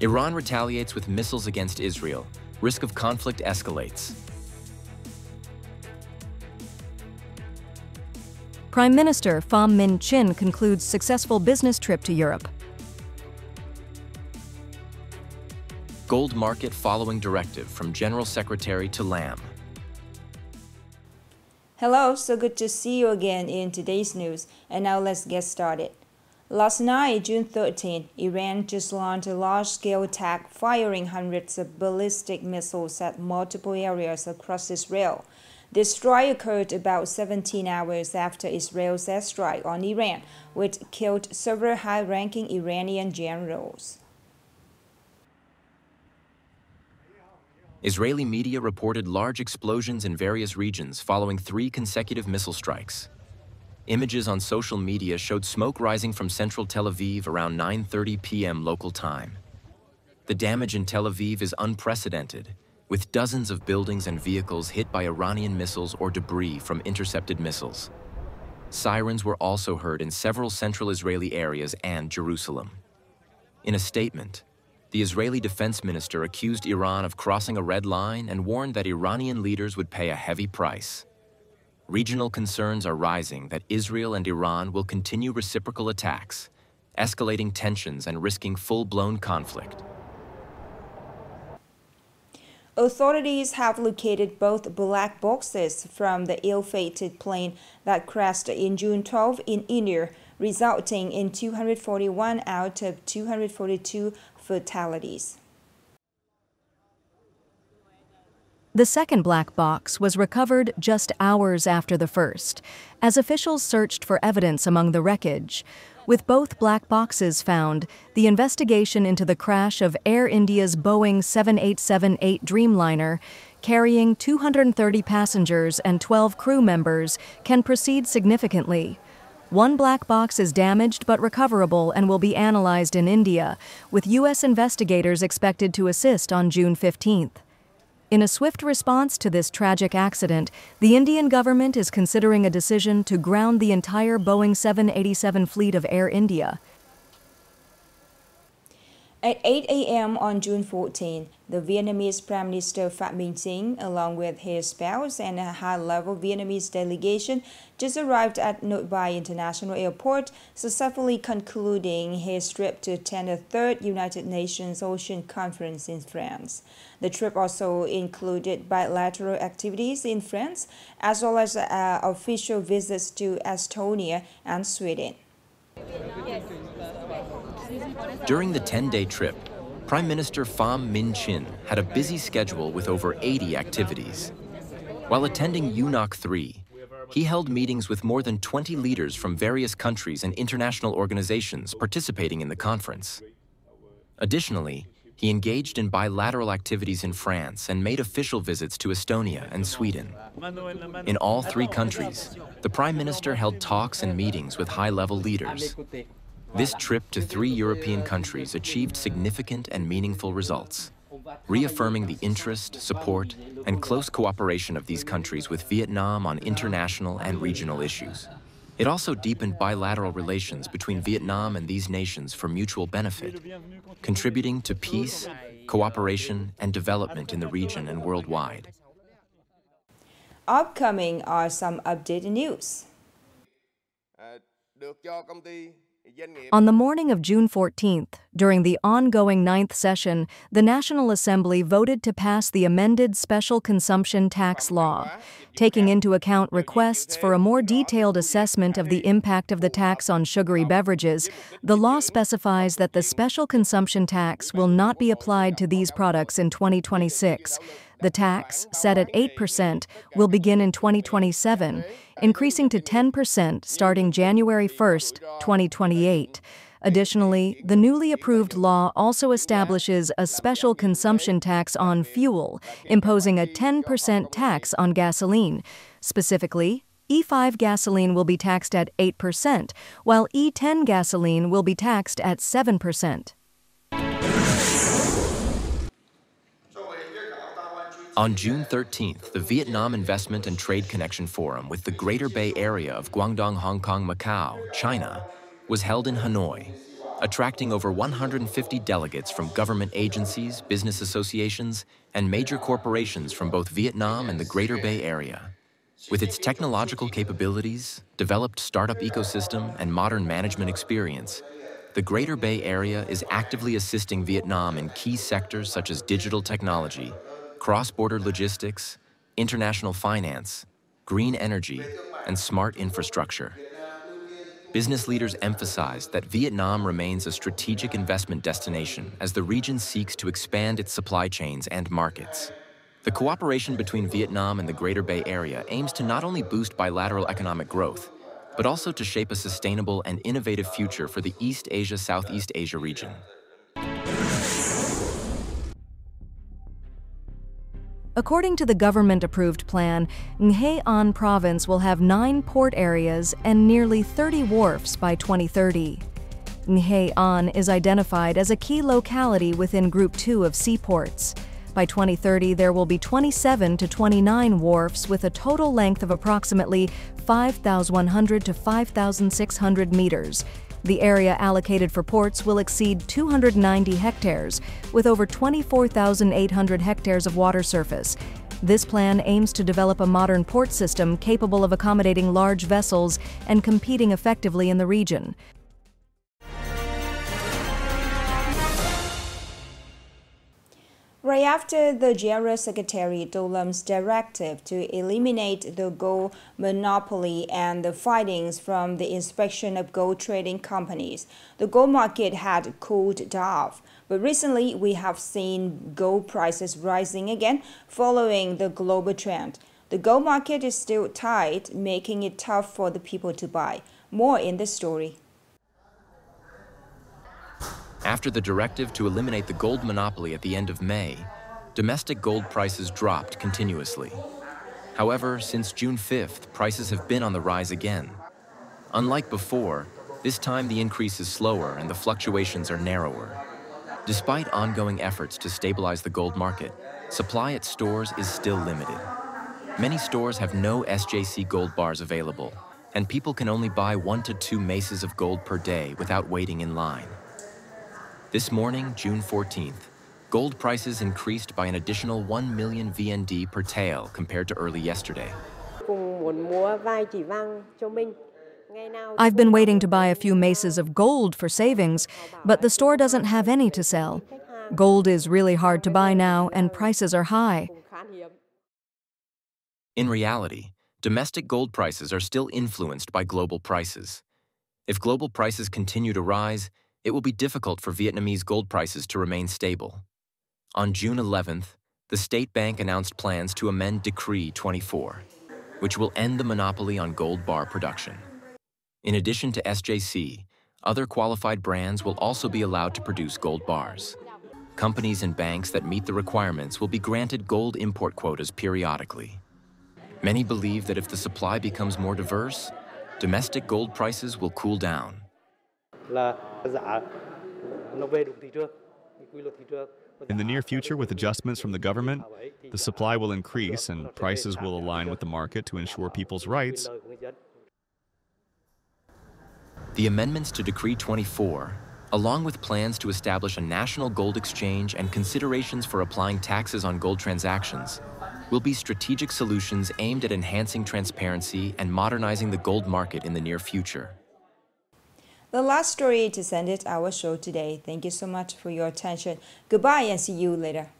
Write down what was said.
Iran retaliates with missiles against Israel. Risk of conflict escalates. Prime Minister Pham Chinh concludes successful business trip to Europe. Gold market following directive from General Secretary to Lam. Hello, so good to see you again in today's news. And now let's get started. Last night, June 13, Iran just launched a large-scale attack, firing hundreds of ballistic missiles at multiple areas across Israel. This strike occurred about 17 hours after Israel's airstrike on Iran, which killed several high-ranking Iranian generals. Israeli media reported large explosions in various regions following 3 consecutive missile strikes. Images on social media showed smoke rising from central Tel Aviv around 9:30 p.m. local time. The damage in Tel Aviv is unprecedented, with dozens of buildings and vehicles hit by Iranian missiles or debris from intercepted missiles. Sirens were also heard in several central Israeli areas and Jerusalem. In a statement, the Israeli defense minister accused Iran of crossing a red line and warned that Iranian leaders would pay a heavy price. Regional concerns are rising that Israel and Iran will continue reciprocal attacks, escalating tensions and risking full-blown conflict. Authorities have located both black boxes from the ill-fated plane that crashed in June 12 in India, resulting in 241 out of 242 fatalities. The second black box was recovered just hours after the first, as officials searched for evidence among the wreckage. With both black boxes found, the investigation into the crash of Air India's Boeing 7878 Dreamliner, carrying 230 passengers and 12 crew members, can proceed significantly. One black box is damaged but recoverable and will be analyzed in India, with U.S. investigators expected to assist on June 15th. In a swift response to this tragic accident, the Indian government is considering a decision to ground the entire Boeing 787 fleet of Air India. At 8 a.m. on June 14, the Vietnamese Prime Minister Pham, along with his spouse and a high-level Vietnamese delegation, just arrived at Nội Bài International Airport, successfully concluding his trip to attend the 3rd United Nations Ocean Conference in France. The trip also included bilateral activities in France, as well as official visits to Estonia and Sweden. During the 10-day trip, Prime Minister Pham Chinh had a busy schedule with over 80 activities. While attending UNOC 3, he held meetings with more than 20 leaders from various countries and international organizations participating in the conference. Additionally, he engaged in bilateral activities in France and made official visits to Estonia and Sweden. In all 3 countries, the Prime Minister held talks and meetings with high-level leaders. This trip to 3 European countries achieved significant and meaningful results, reaffirming the interest, support, and close cooperation of these countries with Vietnam on international and regional issues. It also deepened bilateral relations between Vietnam and these nations for mutual benefit, contributing to peace, cooperation, and development in the region and worldwide. Upcoming are some updated news. On the morning of June 14th, during the ongoing 9th session, the National Assembly voted to pass the amended Special Consumption Tax Law. Taking into account requests for a more detailed assessment of the impact of the tax on sugary beverages, the law specifies that the special consumption tax will not be applied to these products in 2026. The tax, set at 8%, will begin in 2027, increasing to 10% starting January 1, 2028. Additionally, the newly approved law also establishes a special consumption tax on fuel, imposing a 10% tax on gasoline. Specifically, E5 gasoline will be taxed at 8%, while E10 gasoline will be taxed at 7%. On June 13th, the Vietnam Investment and Trade Connection Forum with the Greater Bay Area of Guangdong, Hong Kong, Macau, China, was held in Hanoi. attracting over 150 delegates from government agencies, business associations, and major corporations from both Vietnam and the Greater Bay Area. With its technological capabilities, developed startup ecosystem, and modern management experience, the Greater Bay Area is actively assisting Vietnam in key sectors such as digital technology, cross-border logistics, international finance, green energy, and smart infrastructure. Business leaders emphasized that Vietnam remains a strategic investment destination as the region seeks to expand its supply chains and markets. The cooperation between Vietnam and the Greater Bay Area aims to not only boost bilateral economic growth, but also to shape a sustainable and innovative future for the East Asia-Southeast Asia region. According to the government-approved plan, Nghệ An province will have 9 port areas and nearly 30 wharfs by 2030. Nghệ An is identified as a key locality within Group 2 of seaports. By 2030, there will be 27 to 29 wharfs with a total length of approximately 5,100 to 5,600 meters. The area allocated for ports will exceed 290 hectares, with over 24,800 hectares of water surface. This plan aims to develop a modern port system capable of accommodating large vessels and competing effectively in the region. Right after the General Secretary Dolam's directive to eliminate the gold monopoly and the findings from the inspection of gold trading companies, the gold market had cooled off. But recently, we have seen gold prices rising again following the global trend. The gold market is still tight, making it tough for the people to buy. More in this story. After the directive to eliminate the gold monopoly at the end of May, domestic gold prices dropped continuously. However, since June 5th, prices have been on the rise again. Unlike before, this time the increase is slower and the fluctuations are narrower. Despite ongoing efforts to stabilize the gold market, supply at stores is still limited. Many stores have no SJC gold bars available, and people can only buy 1 to 2 maces of gold per day without waiting in line. This morning, June 14th, gold prices increased by an additional 1 million VND per tael compared to early yesterday. I've been waiting to buy a few maces of gold for savings, but the store doesn't have any to sell. Gold is really hard to buy now, and prices are high. In reality, domestic gold prices are still influenced by global prices. If global prices continue to rise, it will be difficult for Vietnamese gold prices to remain stable. On June 11th, the State Bank announced plans to amend Decree 24, which will end the monopoly on gold bar production. In addition to SJC, other qualified brands will also be allowed to produce gold bars. Companies and banks that meet the requirements will be granted gold import quotas periodically. Many believe that if the supply becomes more diverse, domestic gold prices will cool down. In the near future, with adjustments from the government, the supply will increase and prices will align with the market to ensure people's rights. The amendments to Decree 24, along with plans to establish a national gold exchange and considerations for applying taxes on gold transactions, will be strategic solutions aimed at enhancing transparency and modernizing the gold market in the near future. The last story to end it our show today. Thank you so much for your attention. Goodbye and see you later.